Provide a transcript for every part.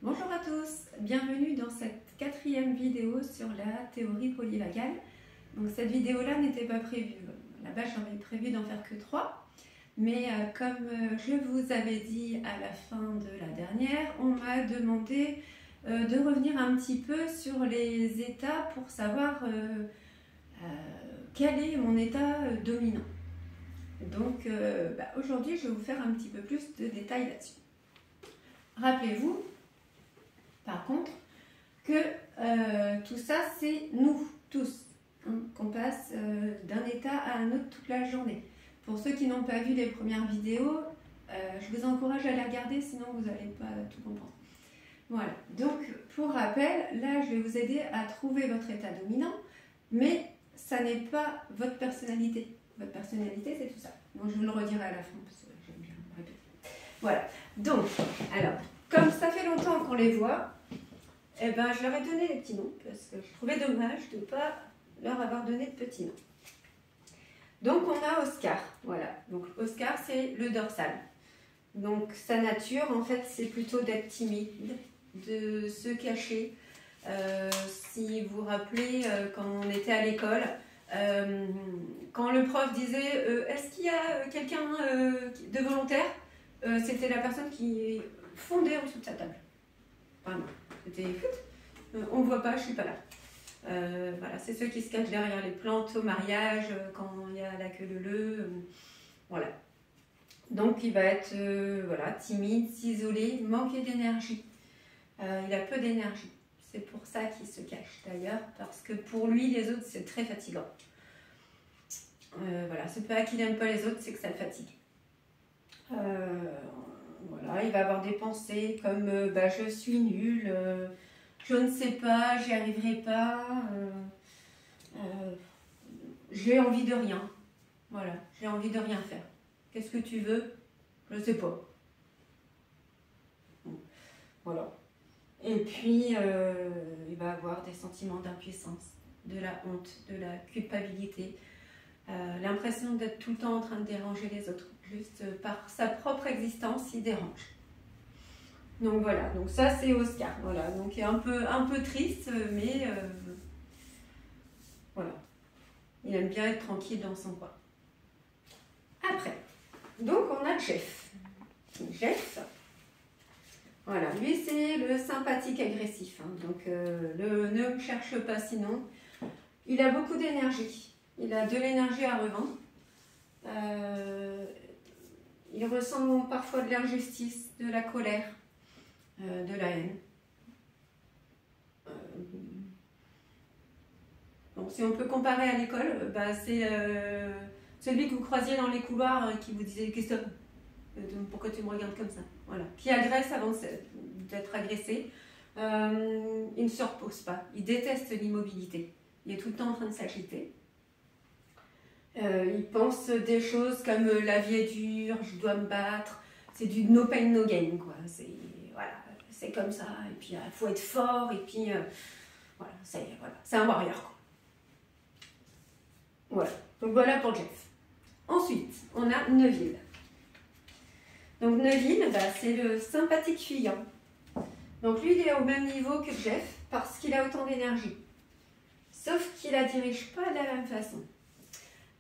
Bonjour à tous, bienvenue dans cette quatrième vidéo sur la théorie polyvagale. Donc cette vidéo-là n'était pas prévue, à la base j'avais prévu d'en faire que 3, mais comme je vous avais dit à la fin de la dernière, on m'a demandé de revenir un petit peu sur les états pour savoir quel est mon état dominant. Donc aujourd'hui je vais vous faire un petit peu plus de détails là-dessus. Rappelez-vous, par contre, que tout ça, c'est nous, tous, hein, qu'on passe d'un état à un autre toute la journée. Pour ceux qui n'ont pas vu les premières vidéos, je vous encourage à les regarder, sinon vous n'allez pas tout comprendre. Voilà, donc pour rappel, là, je vais vous aider à trouver votre état dominant, mais ça n'est pas votre personnalité. Votre personnalité, c'est tout ça. Donc, je vous le redirai à la fin, parce que j'aime bien me répéter. Voilà, donc, alors, comme ça fait longtemps qu'on les voit, eh ben, je leur ai donné des petits noms parce que je trouvais dommage de ne pas leur avoir donné de petits noms. Donc on a Oscar, voilà. Donc Oscar, c'est le dorsal. Donc sa nature, en fait, c'est plutôt d'être timide, de se cacher. Si vous vous rappelez, quand on était à l'école, quand le prof disait est-ce qu'il y a quelqu'un de volontaire, c'était la personne qui fondait en dessous de sa table. Vraiment. C'était on ne voit pas, je ne suis pas là. Voilà, c'est ceux qui se cachent derrière les plantes au mariage, quand il y a la queue leu, voilà. Donc il va être voilà, timide, s'isoler, manquer d'énergie. Il a peu d'énergie. C'est pour ça qu'il se cache d'ailleurs, parce que pour lui, les autres, c'est très fatigant. Voilà, c'est pas qu'il n'aime pas les autres, c'est que ça le fatigue. Voilà, il va avoir des pensées comme je suis nul, je ne sais pas, j'y arriverai pas, j'ai envie de rien. Voilà, j'ai envie de rien faire. Qu'est-ce que tu veux? Je ne sais pas. Voilà. Et puis, il va avoir des sentiments d'impuissance, de la honte, de la culpabilité, l'impression d'être tout le temps en train de déranger les autres. Juste par sa propre existence, il dérange. Donc voilà, donc ça c'est Oscar. Voilà, donc il est un peu triste, mais voilà. Il aime bien être tranquille dans son coin. Après, donc on a Jeff. Jeff, voilà, lui c'est le sympathique agressif. Hein, donc ne me cherche pas sinon. Il a beaucoup d'énergie. Il a de l'énergie à revendre. Il ressent parfois de l'injustice, de la colère, de la haine. Donc, si on peut comparer à l'école, c'est celui que vous croisiez dans les couloirs qui vous disait « Christophe, pourquoi tu me regardes comme ça ?» Voilà. Qui agresse avant d'être agressé. Il ne se repose pas. Il déteste l'immobilité. Il est tout le temps en train de s'agiter. Il pense des choses comme la vie est dure, je dois me battre, c'est du no pain no gain quoi. C'est comme ça et puis il faut être fort et puis voilà, c'est un warrior quoi. Voilà, donc voilà pour Jeff. Ensuite, on a Neville. Donc Neville, c'est le sympathique fuyant. Donc lui, il est au même niveau que Jeff parce qu'il a autant d'énergie. Sauf qu'il la dirige pas de la même façon.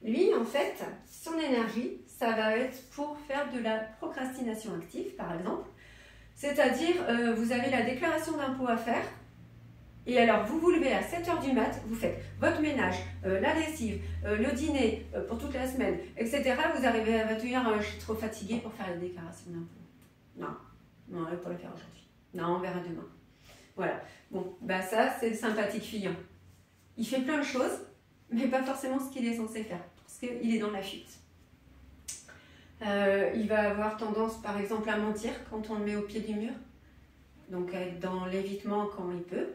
Lui, en fait, son énergie, ça va être pour faire de la procrastination active, par exemple. C'est-à-dire, vous avez la déclaration d'impôt à faire, et alors vous vous levez à 7 h du mat, vous faites votre ménage, la lessive, le dîner pour toute la semaine, etc. Vous arrivez à 21 h, je suis trop fatiguée pour faire la déclaration d'impôt. Non, on va pas le faire aujourd'hui. Non, on verra demain. Voilà. Bon, ça, c'est le sympathique fuyant. Il fait plein de choses, mais pas forcément ce qu'il est censé faire, parce qu'il est dans la fuite. Il va avoir tendance, par exemple, à mentir quand on le met au pied du mur, donc à être dans l'évitement quand il peut.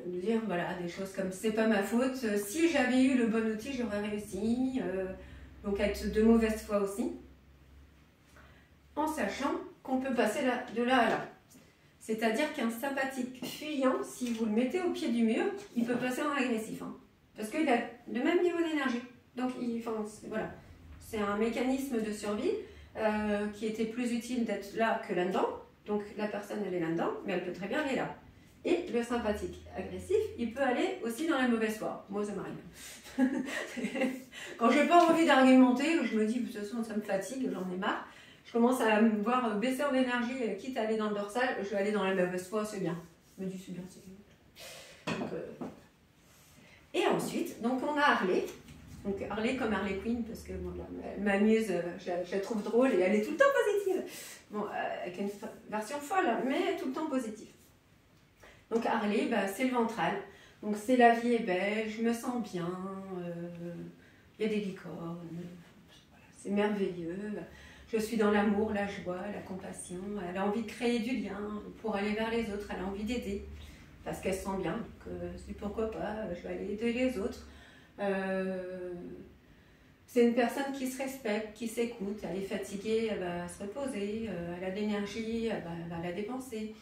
Dire voilà, des choses comme c'est pas ma faute, si j'avais eu le bon outil, j'aurais réussi. Donc être de mauvaise foi aussi, en sachant qu'on peut passer de là à là. C'est-à-dire qu'un sympathique fuyant, si vous le mettez au pied du mur, il peut passer en agressif. Hein, parce qu'il a le même niveau d'énergie. Donc, voilà. C'est un mécanisme de survie qui était plus utile d'être là que là-dedans. Donc la personne, elle est là-dedans, mais elle peut très bien aller là. Et le sympathique agressif, il peut aller aussi dans la mauvaise foi. Moi, ça m'arrive. Quand j'ai pas envie d'argumenter, je me dis, de toute façon, ça me fatigue, j'en ai marre. Je commence à me voir baisser en énergie, quitte à aller dans le dorsal, je vais aller dans la mauvaise foi, c'est bien. Je me dis, c'est bien, c'est bien. Donc, et ensuite, donc on a Harley. Donc Harley comme Harley Quinn, parce que bon, elle m'amuse, je la trouve drôle et elle est tout le temps positive. Bon, avec une version folle, mais tout le temps positive. Donc Harley, bah, c'est le ventral. Donc c'est la vie est belle, je me sens bien, il y a des licornes, voilà, c'est merveilleux. Je suis dans l'amour, la joie, la compassion. Elle a envie de créer du lien pour aller vers les autres, elle a envie d'aider. Parce qu'elle se sent bien, que pourquoi pas, je vais aller aider les autres. C'est une personne qui se respecte, qui s'écoute, elle est fatiguée, elle va se reposer, elle a de l'énergie, elle va la dépenser.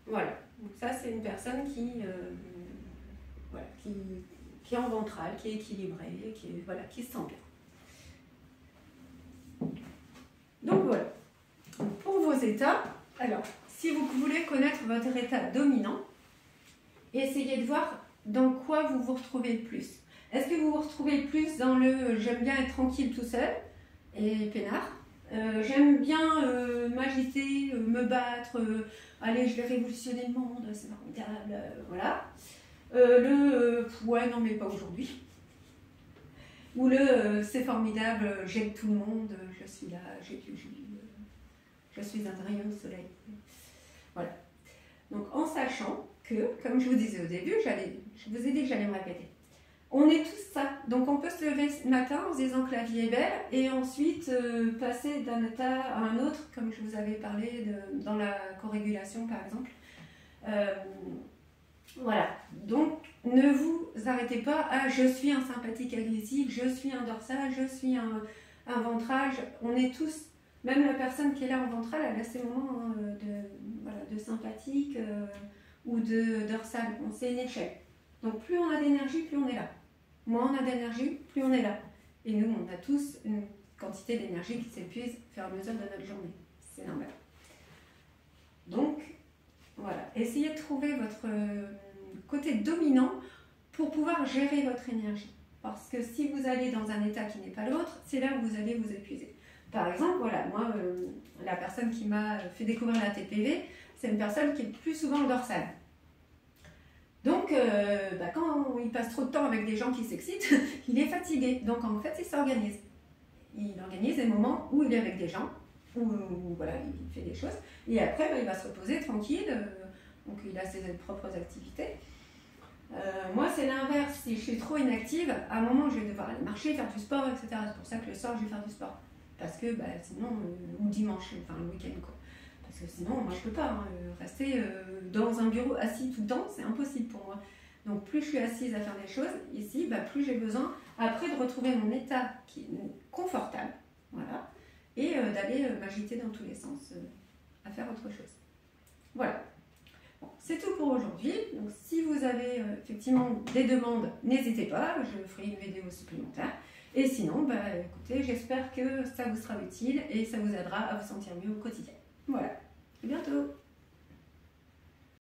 Voilà, donc ça c'est une personne voilà, qui est en ventral, qui est équilibrée, qui se sent bien. Donc voilà, pour vos états, alors si vous voulez connaître votre état dominant, essayez de voir dans quoi vous vous retrouvez le plus. Est-ce que vous vous retrouvez le plus dans le « j'aime bien être tranquille tout seul » et peinard, j'aime bien m'agiter, me battre, allez je vais révolutionner le monde, c'est formidable, voilà. Ouais non mais pas aujourd'hui. Ou c'est formidable, j'aime tout le monde, je suis là, j'ai du jus, je suis un rayon de soleil. Voilà. Donc en sachant que, comme je vous disais au début, je vous ai dit que j'allais me répéter. On est tous ça. Donc on peut se lever ce matin en se disant que la vie est belle et ensuite passer d'un état à un autre, comme je vous avais parlé dans la corrégulation par exemple. Voilà. Donc ne vous arrêtez pas à je suis un sympathique agressif, je suis un dorsal, je suis un ventral. On est tous, même la personne qui est là en ventral, elle a ses moments de sympathique ou de dorsal. Bon, c'est une échelle. Donc plus on a d'énergie, plus on est là. Moins on a d'énergie, plus on est là. Et nous, on a tous une quantité d'énergie qui s'épuise au fur et à mesure de notre journée. C'est normal. Donc, voilà. Essayez de trouver votre côté dominant pour pouvoir gérer votre énergie. Parce que si vous allez dans un état qui n'est pas le vôtre, c'est là où vous allez vous épuiser. Par exemple, voilà, moi, la personne qui m'a fait découvrir la TPV, c'est une personne qui est plus souvent le dorsal. Donc, quand il passe trop de temps avec des gens qui s'excitent, il est fatigué. Donc, en fait, il s'organise. Il organise des moments où il est avec des gens, où voilà, il fait des choses. Et après, il va se reposer tranquille. Donc, il a ses propres activités. Moi, c'est l'inverse. Si je suis trop inactive, à un moment, je vais devoir aller marcher, faire du sport, etc. C'est pour ça que le soir, je vais faire du sport. Parce que sinon, ou dimanche, enfin le week-end, quoi. Parce que sinon, moi, je ne peux pas rester dans un bureau assis tout le temps, c'est impossible pour moi. Donc, plus je suis assise à faire des choses, ici, plus j'ai besoin, après, de retrouver mon état qui est confortable, voilà, et d'aller m'agiter dans tous les sens à faire autre chose. Voilà. Bon, c'est tout pour aujourd'hui. Donc, si vous avez effectivement des demandes, n'hésitez pas, je ferai une vidéo supplémentaire. Et sinon, écoutez, j'espère que ça vous sera utile et ça vous aidera à vous sentir mieux au quotidien. Voilà. À bientôt.